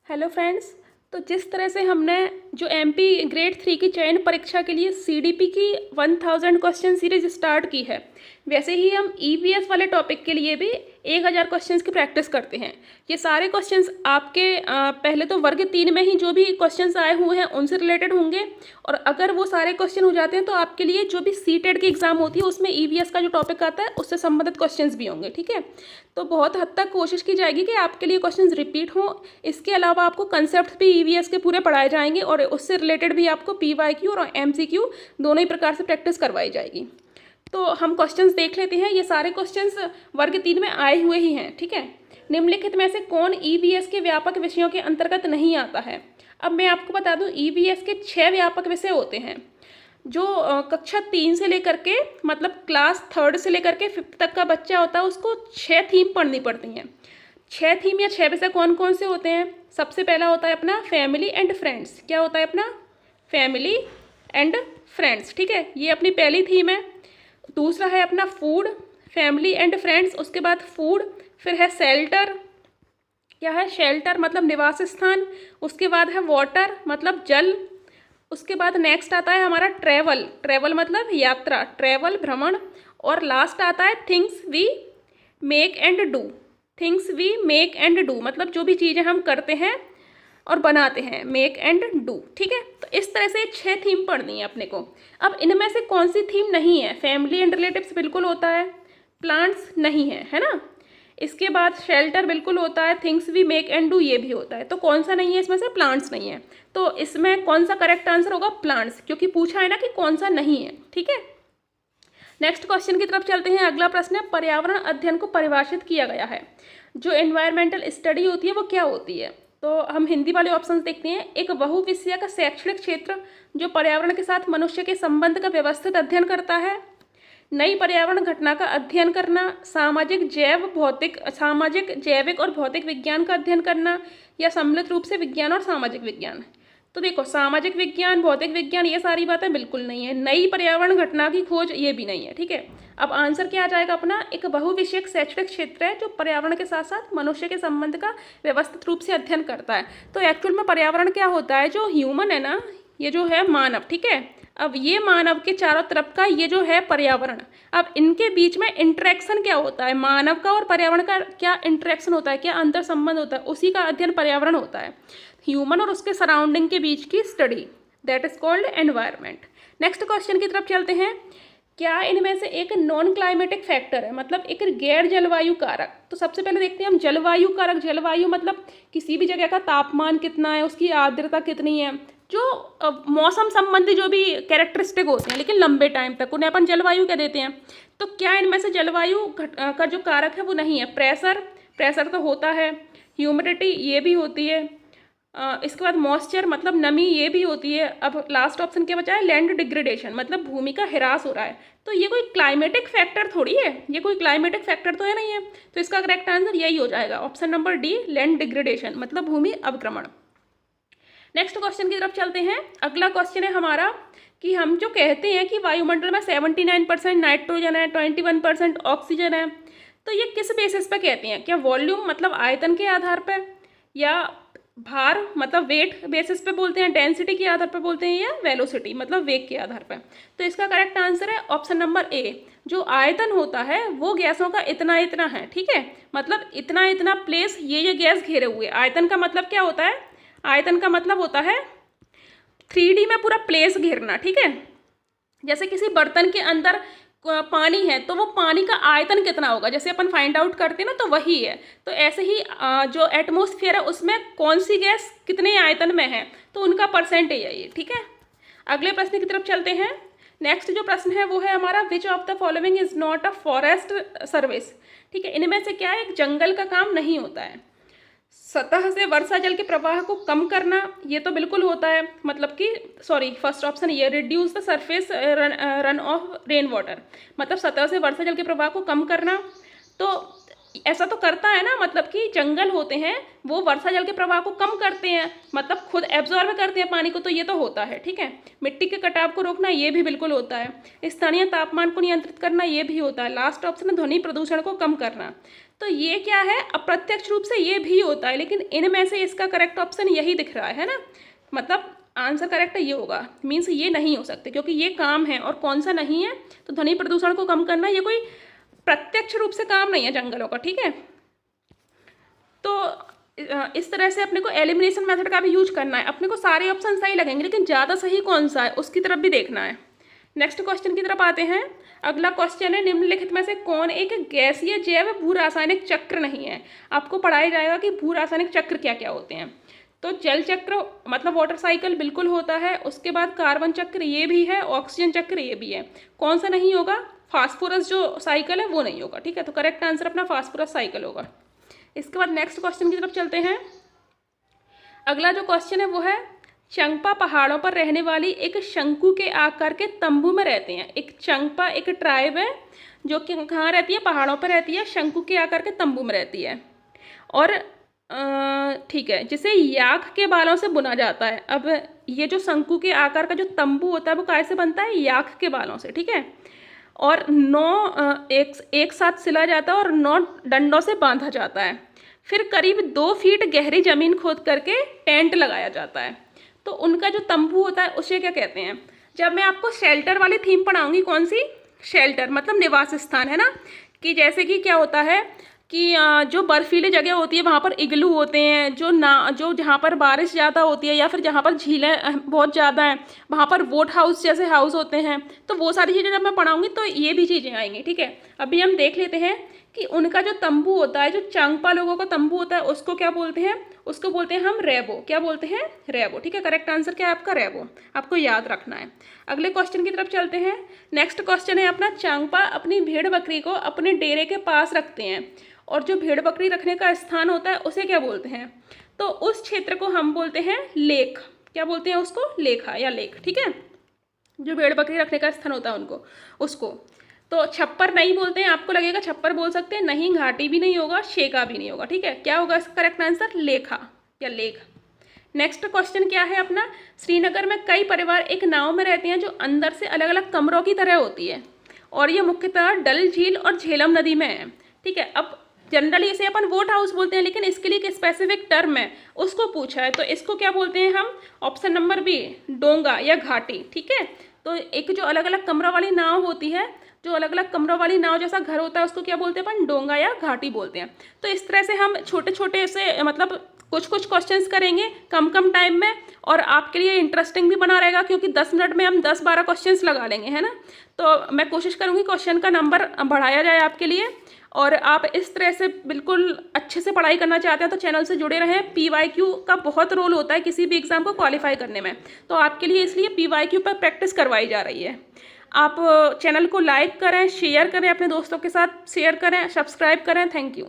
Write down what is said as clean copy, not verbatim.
Hello friends. तो जिस तरह से हमने जो एमपी ग्रेड 3 की चयन परीक्षा के लिए सीडीपी की 1000 क्वेश्चन सीरीज स्टार्ट की है, वैसे ही हम ईवीएस वाले टॉपिक के लिए भी 1000 क्वेश्चंस की प्रैक्टिस करते हैं। ये सारे क्वेश्चंस आपके पहले तो वर्ग 3 में ही जो भी क्वेश्चंस आए हुए हैं उनसे रिलेटेड होंगे, और अगर वो सारे क्वेश्चन हो जाते हैं तो आपके लिए जो भी सीटेट की एग्ज़ाम होती है उसमें ईवीएस का जो टॉपिक आता है उससे संबंधित क्वेश्चंस भी होंगे। ठीक है, तो बहुत हद तक कोशिश की जाएगी कि आपके लिए क्वेश्चंस रिपीट हों। इसके अलावा आपको कंसेप्ट भी ईवीएस के पूरे पढ़ाए जाएंगे और उससे रिलेटेड भी आपको पीवाईक्यू और एमसीक्यू दोनों ही प्रकार से प्रैक्टिस करवाई जाएगी। तो हम क्वेश्चंस देख लेते हैं। ये सारे क्वेश्चंस वर्ग 3 में आए हुए ही हैं। ठीक है, निम्नलिखित में से कौन ईवीएस के व्यापक विषयों के अंतर्गत नहीं आता है? अब मैं आपको बता दूं, ईवीएस के 6 व्यापक विषय होते हैं जो कक्षा 3 से लेकर के मतलब क्लास 3rd से लेकर के 5th तक का बच्चा होता है उसको 6 थीम पढ़नी पड़ती हैं। 6 थीम या 6 विषय कौन कौन से होते हैं? सबसे पहला होता है अपना फैमिली एंड फ्रेंड्स। क्या होता है अपना? Family and friends. ठीक है, ये अपनी पहली थीम है। दूसरा है अपना फूड, फैमिली एंड फ्रेंड्स, उसके बाद फूड, फिर है शेल्टर। क्या है? शेल्टर मतलब निवास स्थान। उसके बाद है वाटर मतलब जल। उसके बाद नेक्स्ट आता है हमारा ट्रैवल, ट्रैवल मतलब यात्रा, ट्रैवल भ्रमण। और लास्ट आता है things we make and do, things we make and do मतलब जो भी चीज़ें हम करते हैं और बनाते हैं, मेक एंड डू। ठीक है, तो इस तरह से 6 थीम पढ़नी है अपने को। अब इनमें से कौन सी थीम नहीं है? फैमिली एंड रिलेटिव्स बिल्कुल होता है, प्लांट्स नहीं है ना। इसके बाद शेल्टर बिल्कुल होता है, things we make and do ये भी होता है। तो कौन सा नहीं है इसमें से? प्लांट्स नहीं है। तो इसमें कौन सा करेक्ट आंसर होगा? प्लांट्स, क्योंकि पूछा है ना कि कौन सा नहीं है। ठीक है, नेक्स्ट क्वेश्चन की तरफ चलते हैं। अगला प्रश्न है, पर्यावरण अध्ययन को परिभाषित किया गया है। जो एनवायरमेंटल स्टडी होती है वो क्या होती है? तो हम हिंदी वाले ऑप्शन देखते हैं। एक बहुविषय का शैक्षणिक क्षेत्र जो पर्यावरण के साथ मनुष्य के संबंध का व्यवस्थित अध्ययन करता है। नई पर्यावरण घटना का अध्ययन करना, सामाजिक जैविक और भौतिक विज्ञान का अध्ययन करना, या सम्मिलित रूप से विज्ञान और सामाजिक विज्ञान। तो देखो, सामाजिक विज्ञान, भौतिक विज्ञान ये सारी बातें बिल्कुल नहीं है। नई पर्यावरण घटना की खोज ये भी नहीं है। ठीक है, अब आंसर क्या आ जाएगा अपना? एक बहुविषयक शैक्षणिक क्षेत्र है जो पर्यावरण के साथ साथ मनुष्य के संबंध का व्यवस्थित रूप से अध्ययन करता है। तो एक्चुअल में पर्यावरण क्या होता है? जो ह्यूमन है ना, ये जो है मानव। ठीक है, अब ये मानव के चारों तरफ का ये जो है पर्यावरण, अब इनके बीच में इंटरेक्शन क्या होता है? मानव का और पर्यावरण का क्या इंटरेक्शन होता है, क्या अंतर संबंध होता है, उसी का अध्ययन पर्यावरण होता है। ह्यूमन और उसके सराउंडिंग के बीच की study, that is called environment. Next question की तरफ चलते हैं। क्या इनमें से एक नॉन क्लाइमेटिक फैक्टर है, मतलब एक गैर जलवायु कारक? तो सबसे पहले देखते हैं हम जलवायु कारक। जलवायु मतलब किसी भी जगह का तापमान कितना है, उसकी आर्द्रता कितनी है, जो मौसम संबंधी जो भी कैरेक्टरिस्टिक होते हैं लेकिन लंबे टाइम तक, उन्हें अपन जलवायु कह देते हैं। तो क्या इनमें से जलवायु का जो कारक है वो नहीं है? प्रेशर, प्रेशर तो होता है। ह्यूमिडिटी ये भी होती है। इसके बाद मॉइस्चर मतलब नमी ये भी होती है। अब लास्ट ऑप्शन क्या बचा है? लैंड डिग्रेडेशन मतलब भूमि का ह्रास हो रहा है। तो ये कोई क्लाइमेटिक फैक्टर थोड़ी है, ये कोई क्लाइमेटिक फैक्टर तो है नहीं है। तो इसका करेक्ट आंसर यही हो जाएगा, option number D, land degradation मतलब भूमि अवक्रमण। नेक्स्ट क्वेश्चन की तरफ चलते हैं। अगला क्वेश्चन है हमारा कि हम जो कहते हैं कि वायुमंडल में 79% नाइट्रोजन है, 21% ऑक्सीजन है, तो ये किस बेसिस पे कहते हैं? क्या वॉल्यूम मतलब आयतन के आधार पर, या भार मतलब वेट बेसिस पे बोलते हैं, डेंसिटी के आधार पर बोलते हैं, या वेलोसिटी मतलब वेग के आधार पर? तो इसका करेक्ट आंसर है ऑप्शन नंबर ए। जो आयतन होता है वो गैसों का इतना इतना है। ठीक है, मतलब इतना इतना प्लेस ये गैस घेरे हुए। आयतन का मतलब क्या होता है? आयतन का मतलब होता है 3D में पूरा प्लेस घेरना। ठीक है, जैसे किसी बर्तन के अंदर पानी है तो वो पानी का आयतन कितना होगा, जैसे अपन फाइंड आउट करते हैं ना, तो वही है। तो ऐसे ही जो एटमॉस्फेयर है उसमें कौन सी गैस कितने आयतन में है, तो उनका परसेंटेज है ये। ठीक है, अगले प्रश्न की तरफ चलते हैं। नेक्स्ट जो प्रश्न है वो है हमारा, which of the following is not a forest service? ठीक है, इनमें से क्या है? एक जंगल का काम नहीं होता है। सतह से वर्षा जल के प्रवाह को कम करना, ये तो बिल्कुल होता है, मतलब कि सॉरी फर्स्ट ऑप्शन ये, reduce the surface run of rain water मतलब सतह से वर्षा जल के प्रवाह को कम करना। तो ऐसा तो करता है ना, मतलब कि जंगल होते हैं वो वर्षा जल के प्रवाह को कम करते हैं, मतलब खुद एब्जॉर्ब करते हैं पानी को, तो ये तो होता है। ठीक है, मिट्टी के कटाव को रोकना ये भी बिल्कुल होता है। स्थानीय तापमान को नियंत्रित करना ये भी होता है। लास्ट ऑप्शन है ध्वनि प्रदूषण को कम करना। तो ये क्या है, अप्रत्यक्ष रूप से ये भी होता है, लेकिन इनमें से इसका करेक्ट ऑप्शन यही दिख रहा है ना, मतलब आंसर करेक्ट ये होगा, मीन्स ये नहीं हो सकते क्योंकि ये काम है और कौन सा नहीं है। तो ध्वनि प्रदूषण को कम करना ये कोई प्रत्यक्ष रूप से काम नहीं है जंगलों का, ठीक है। तो इस तरह से अपने को एलिमिनेशन मेथड का भी यूज करना है। अपने को सारे ऑप्शन सही लगेंगे लेकिन ज़्यादा सही कौन सा है उसकी तरफ भी देखना है। नेक्स्ट क्वेश्चन की तरफ आते हैं। अगला क्वेश्चन है, निम्नलिखित में से कौन एक गैसीय जैव भू रासायनिक चक्र नहीं है। आपको पढ़ाया जाएगा कि भू रासायनिक चक्र क्या क्या होते हैं। तो जल चक्र मतलब वाटर साइकिल बिल्कुल होता है, उसके बाद कार्बन चक्र ये भी है, ऑक्सीजन चक्र ये भी है। कौन सा नहीं होगा, फास्फोरस जो साइकिल है वो नहीं होगा, ठीक है। तो करेक्ट आंसर अपना फास्फोरस साइकिल होगा। इसके बाद नेक्स्ट क्वेश्चन की तरफ चलते हैं। अगला जो क्वेश्चन है वो है, चंगपा पहाड़ों पर रहने वाली एक शंकु के आकार के तंबू में रहते हैं। एक चंगपा एक ट्राइब है जो कि कहाँ रहती है, पहाड़ों पर रहती है, शंकु के आकार के तंबू में रहती है। और ठीक है, जिसे याक के बालों से बुना जाता है। अब ये जो शंकु के आकार का जो तंबू होता है वो कैसे बनता है, याक के बालों से, ठीक है। और 9 एक साथ सिला जाता है और 9 डंडों से बांधा जाता है। फिर करीब 2 फीट गहरी जमीन खोद करके टेंट लगाया जाता है। तो उनका जो तंबू होता है उसे क्या कहते हैं। जब मैं आपको शेल्टर वाली थीम पढ़ाऊंगी, कौन सी, शेल्टर मतलब निवास स्थान, है ना, कि जैसे कि क्या होता है कि जो बर्फीली जगह होती है वहाँ पर इग्लू होते हैं, जो जहाँ पर बारिश ज़्यादा होती है या फिर जहाँ पर झीलें बहुत ज़्यादा हैं वहाँ पर बोट हाउस जैसे हाउस होते हैं। तो वो सारी चीज़ें जब मैं पढ़ाऊंगी तो ये भी चीज़ें आएंगी, ठीक है। अभी हम देख लेते हैं कि उनका जो तंबू होता है, जो चांगपा लोगों का तंबू होता है उसको क्या बोलते हैं, उसको बोलते हैं हम रेबो। क्या बोलते हैं, रेबो, ठीक है। करेक्ट आंसर क्या है आपका, रेबो। आपको याद रखना है। अगले क्वेश्चन की तरफ चलते हैं। नेक्स्ट क्वेश्चन है अपना, चांगपा अपनी भेड़ बकरी को अपने डेरे के पास रखते हैं और जो भेड़ बकरी रखने का स्थान होता है उसे क्या बोलते हैं। तो उस क्षेत्र को हम बोलते हैं लेक। क्या बोलते हैं उसको, लेखा या लेक, ठीक है। जो भेड़ बकरी रखने का स्थान होता है उनको, उसको तो छप्पर नहीं बोलते हैं। आपको लगेगा छप्पर बोल सकते हैं, नहीं, घाटी भी नहीं होगा, शेका भी नहीं होगा, ठीक है। क्या होगा इसका करेक्ट आंसर, लेखा या लेक। नेक्स्ट क्वेश्चन क्या है अपना, श्रीनगर में कई परिवार एक नाव में रहते हैं जो अंदर से अलग अलग कमरों की तरह होती है और ये मुख्यतः डल झील और झेलम नदी में है, ठीक है। अब जनरली इसे अपन बोट हाउस बोलते हैं लेकिन इसके लिए एक स्पेसिफिक टर्म है, उसको पूछा है। तो इसको क्या बोलते हैं हम, ऑप्शन नंबर बी, डोंगा या घाटी, ठीक है। तो एक जो अलग अलग कमरों वाली नाव होती है, जो अलग अलग कमरों वाली नाव जैसा घर होता है उसको क्या बोलते हैं अपन, डोंगा या घाटी बोलते हैं। तो इस तरह से हम छोटे छोटे से मतलब कुछ क्वेश्चंस करेंगे कम कम टाइम में और आपके लिए इंटरेस्टिंग भी बना रहेगा क्योंकि 10 मिनट में हम 10-12 क्वेश्चंस लगा लेंगे, है ना। तो मैं कोशिश करूँगी क्वेश्चन का नंबर बढ़ाया जाए आपके लिए। और आप इस तरह से बिल्कुल अच्छे से पढ़ाई करना चाहते हैं तो चैनल से जुड़े रहें। PYQ का बहुत रोल होता है किसी भी एग्ज़ाम को क्वालिफाई करने में, तो आपके लिए इसलिए PYQ पर प्रैक्टिस करवाई जा रही है। आप चैनल को लाइक करें, शेयर करें, अपने दोस्तों के साथ शेयर करें, सब्सक्राइब करें। Thank you.